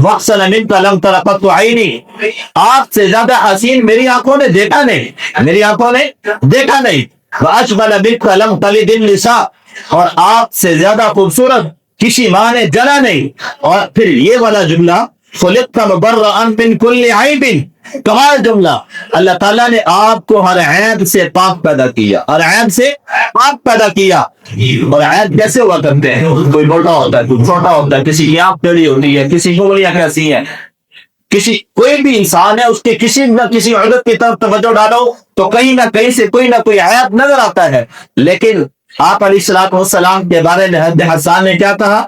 وَأَحْسَنَ مِنْكَ لَمْ تَرَ قَطُّ عَيْنِي، آپ سے زیادہ حسین میری آنکھوں نے دیکھا نہیں، میری آنکھوں نے دیکھا نہیں۔ وَأَجْمَلَ مِنْكَ لَمْ تَلِدِ النِّسَاءُ، اور آپ سے زیادہ خوبصورت کسی ماں نے جنا نہیں۔ اور پھر یہ والا جملہ خُلِقْتَ مُبَرَّأً مِنْ كُلِّ عَيْبٍ، کمال جملہ، اللہ تعالیٰ نے آپ کو ہر عیب سے پاک پیدا کیا، ہر عیب سے پاک پیدا کیا۔ اور عیب کیسے ہوا کرتے ہیں؟ کوئی موٹا ہوتا ہے، کوئی چھوٹا ہوتا ہے، کسی کی آنکھ ٹیڑھی ہوتی ہے، کسی کی انگلیاں کیسی ہیں، کوئی بھی انسان ہے، اس کے کسی نہ کسی عورت کی طرف توجہ ڈالو تو کہیں نہ کہیں سے کوئی نہ کوئی عیب نظر آتا ہے۔ لیکن آپ علیہ الصلوۃ والسلام کے بارے میں حضرت حسان نے کیا کہا؟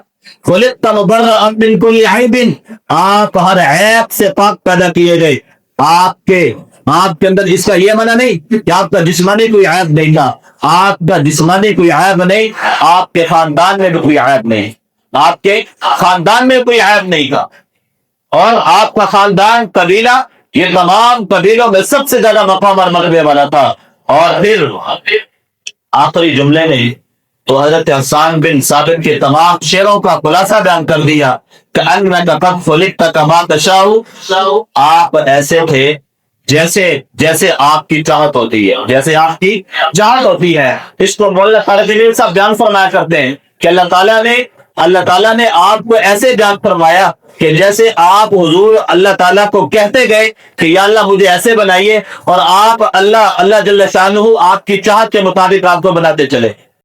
خُلِقْتَ مُبَرَّأً مِنْ كُلِّ عَيْبٍ، آپ ہر عیب سے پاک پیدا کیے گئے۔ آپ کے اندر اس کا یہ معنی نہیں کہ آپ کا جسمانی کوئی عیب نہیں تھا، آپ کا جسمانی کوئی عیب نہیں، آپ کے خاندان میں بھی کوئی عیب نہیں، آپ کے خاندان میں کوئی عیب نہیں تھا۔ اور آپ کا خاندان، قبیلہ، یہ تمام قبیلوں میں سب سے زیادہ مقام اور مرتبے والا تھا۔ اور پھر آخری جملے نے تو حضرت حسان بن ثابت کے تمام شعروں کا خلاصہ بیان کر دیا کہ أَنَّكَ قَدْ خُلِقْتَ كَمَا تَشَاءُ، آپ ایسے تھے جیسے آپ کی چاہت ہوتی ہے، جیسے آپ کی چاہت ہوتی ہے۔ اس کو مولانا طارق جمیل صاحب بیان فرمایا کرتے ہیں کہ اللہ تعالیٰ نے آپ کو ایسے بیان فرمایا کہ جیسے آپ حضور اللہ تعالیٰ کو کہتے گئے کہ یا اللہ مجھے ایسے بنائیے، اور آپ اللہ جل شانہ آپ کی چاہت کے مطابق آپ کو بناتے چلے۔